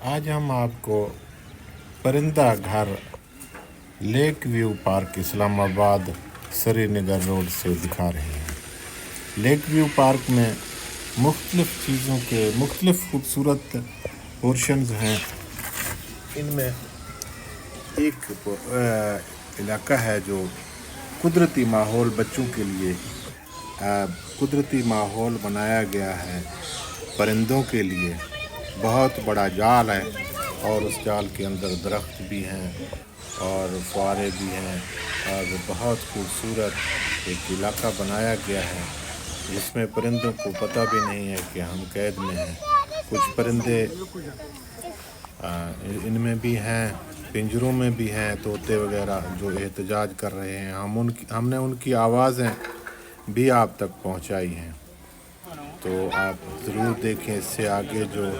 आज हम आपको परिंदा घर lake view park Islamabad Srinagar road से दिखा रहे हैं। लेक व्यू पार्क में मुख्तलिफ़ चीज़ों के मुख्तलिफ़ खूबसूरत पोर्शंस हैं। इनमें एक इलाका है जो कुदरती माहौल बच्चों के लिए कुदरती माहौल बनाया गया है परिंदों के लिए। बहुत बड़ा जाल है और उस जाल के अंदर दरख्त भी हैं और फुआरे भी हैं और बहुत खूबसूरत एक इलाका बनाया गया है जिसमें परिंदों को पता भी नहीं है कि हम कैद में हैं। कुछ परिंदे इनमें भी हैं, पिंजरों में भी हैं, तोते वगैरह जो एहतजाज कर रहे हैं। हमने उनकी आवाज़ें भी आप तक पहुंचाई हैं, तो आप ज़रूर देखें। इससे आगे जो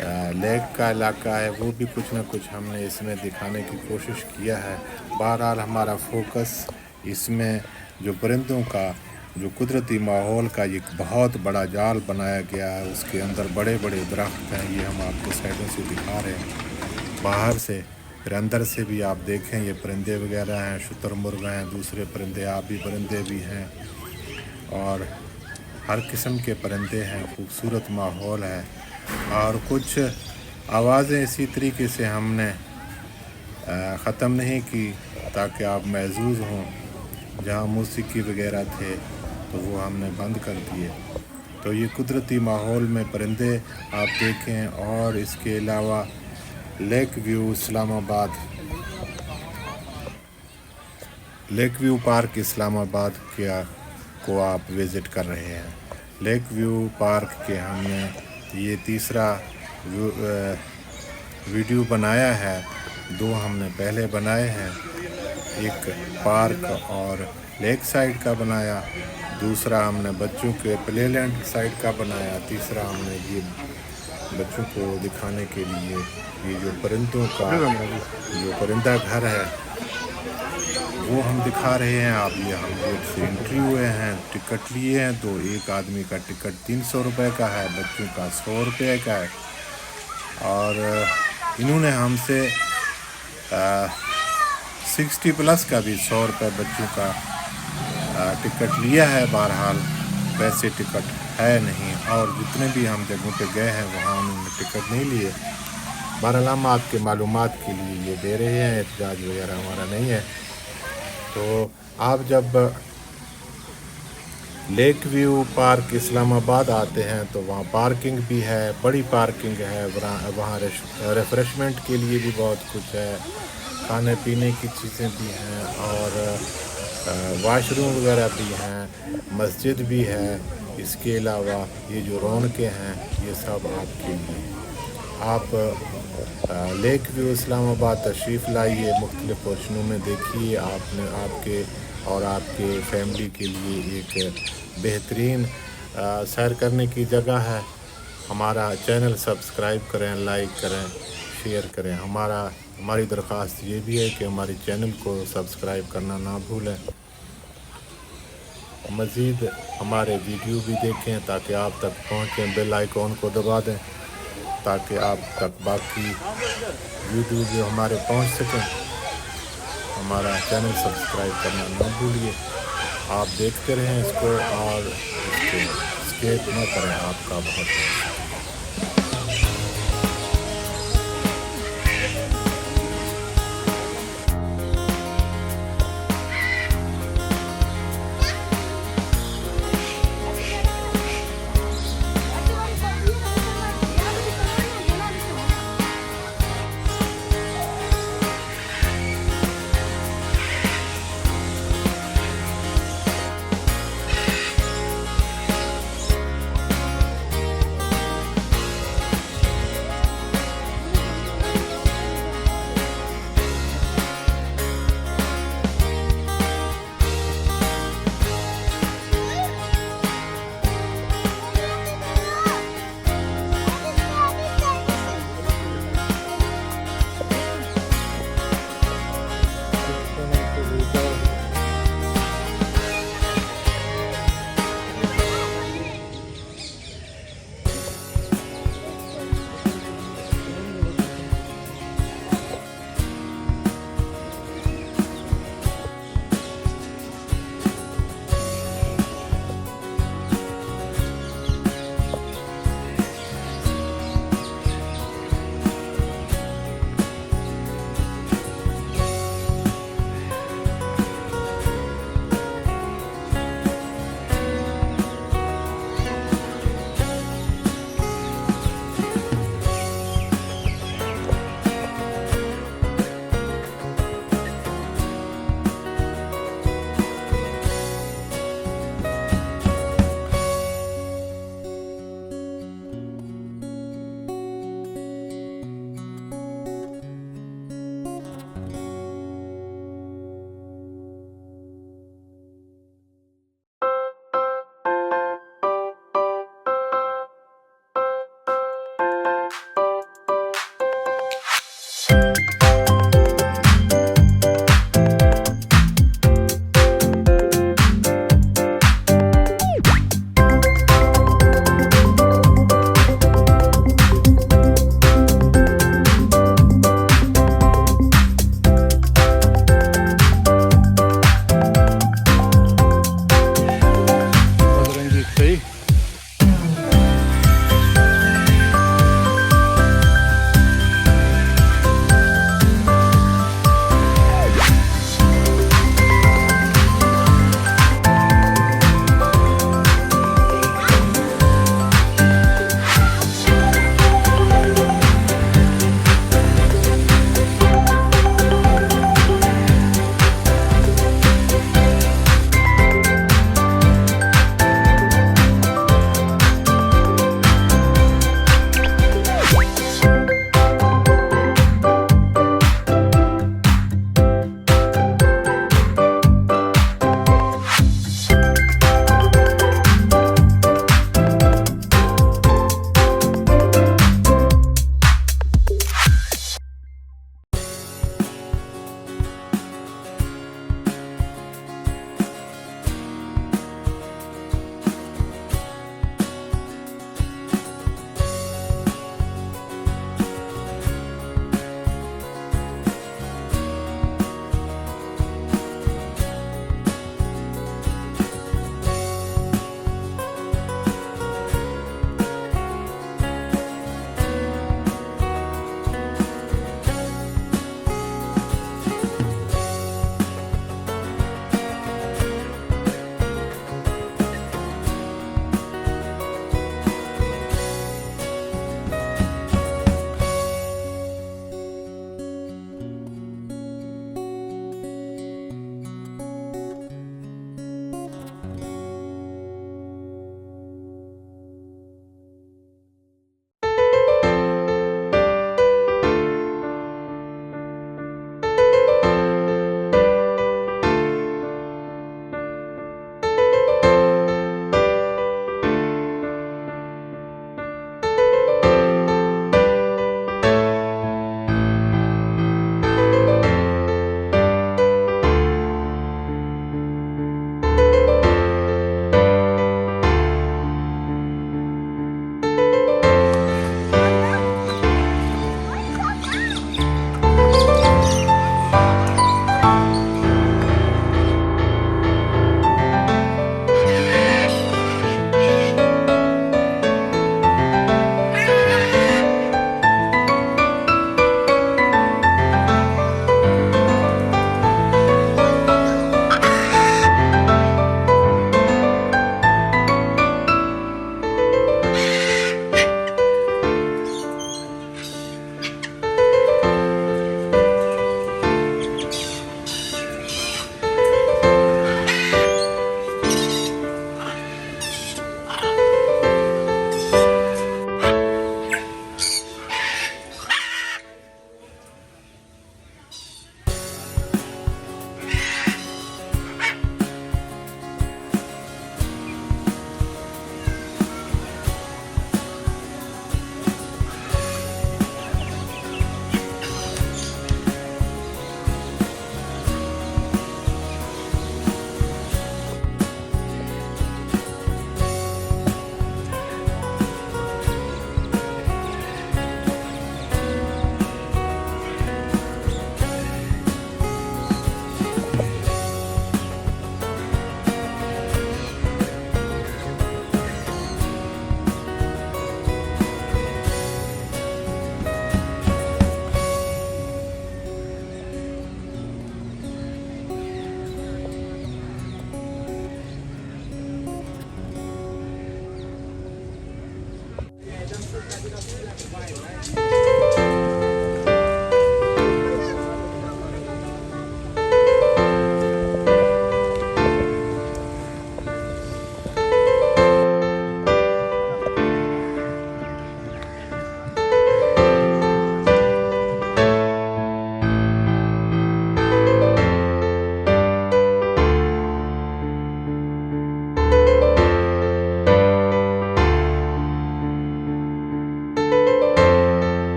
लेक का इलाका है वो भी कुछ ना कुछ हमने इसमें दिखाने की कोशिश किया है। बहरहाल हमारा फोकस इसमें जो परिंदों का जो कुदरती माहौल का एक बहुत बड़ा जाल बनाया गया है, उसके अंदर बड़े बड़े दरख्त हैं। ये हम आपको साइडों से दिखा रहे हैं, बाहर से फिर अंदर से भी आप देखें। ये परिंदे वगैरह हैं, शुतुरमुर्ग हैं, दूसरे परिंदे आबी परिंदे भी हैं और हर किस्म के परिंदे हैं। खूबसूरत माहौल है और कुछ आवाज़ें इसी तरीके से हमने ख़त्म नहीं की ताकि आप महसूस हों। जहाँ मौसीकी वगैरह थे तो वो हमने बंद कर दिए। तो ये कुदरती माहौल में परिंदे आप देखें। और इसके अलावा lake view Islamabad lake view park Islamabad को आप विज़िट कर रहे हैं। लेक व्यू पार्क के हमने ये तीसरा वीडियो बनाया है। दो हमने पहले बनाए हैं, एक पार्क और लेक साइड का बनाया, दूसरा हमने बच्चों के प्लेलैंड साइड का बनाया, तीसरा हमने ये बच्चों को दिखाने के लिए ये जो परिंदों का जो परिंदा घर है वो हम दिखा रहे हैं। आप ये हम गेट से एंट्री हुए हैं, टिकट लिए हैं। तो एक आदमी का टिकट 300 रुपये का है, बच्चों का 100 रुपये का है। और इन्होंने हमसे 60+ का भी 100 रुपये बच्चों का टिकट लिया है। बहरहाल वैसे टिकट है नहीं, और जितने भी हम जगहों पे गए हैं वहाँ उन्होंने टिकट नहीं लिए। बहरहाल हम आपके मालूमात के लिए ये दे रहे हैं, एहतजाज वगैरह हमारा नहीं है। तो आप जब लेक व्यू पार्क इस्लामाबाद आते हैं तो वहाँ पार्किंग भी है, बड़ी पार्किंग है। वहाँ रिफ़्रेशमेंट के लिए भी बहुत कुछ है, खाने पीने की चीज़ें भी हैं और वाशरूम वगैरह भी हैं, मस्जिद भी है। इसके अलावा ये जो रौनकें हैं ये सब आपके लिए। आप लेक व्यू इस्लामाबाद तशरीफ़ लाइए, मुख्तलिफ़ पोर्शनों में देखिए। आपके और आपके फैमिली के लिए एक बेहतरीन सैर करने की जगह है। हमारा चैनल सब्सक्राइब करें, लाइक करें, शेयर करें। हमारी दरख्वास्त ये भी है कि हमारे चैनल को सब्सक्राइब करना ना भूलें। मज़ीद हमारे वीडियो भी देखें ताकि आप तक पहुँचें। बेल आइकॉन को दबा दें ताकि आप तक बाकी वीडियो जो हमारे पहुँच सकें। हमारा चैनल सब्सक्राइब करना ना भूलिए। आप देखते रहें इसको और इसको स्किप न करें। आपका बहुत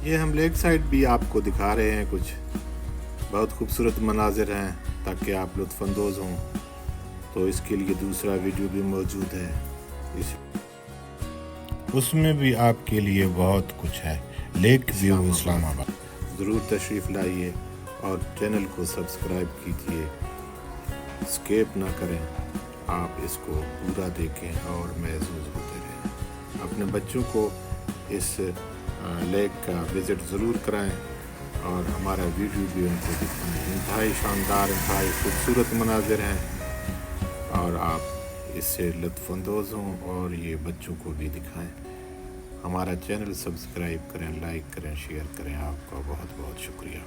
یہ ہم لیک سائڈ بھی آپ کو دکھا رہے ہیں، کچھ بہت خوبصورت مناظر ہیں تاکہ آپ لطف اندوز ہوں، تو اس کے لیے دوسرا ویڈیو بھی موجود ہے، اس میں بھی آپ کے لیے بہت کچھ ہے۔ لیک ویو اسلام آباد ضرور تشریف لائیے اور چینل کو سبسکرائب کیجیے، اسکیپ نہ کریں، آپ اس کو پورا دیکھیں اور محظوظ ہوتے رہیں۔ اپنے بچوں کو اس لیک کا وزٹ ضرور کرائیں اور ہمارا ویڈیو بھی ان کو دکھائیں۔ انتہائی شاندار، انتہائی خوبصورت مناظر ہیں اور آپ اس سے لطف اندوز ہوں اور یہ بچوں کو بھی دکھائیں۔ ہمارا چینل سبسکرائب کریں، لائک کریں، شیئر کریں۔ آپ کا بہت بہت شکریہ۔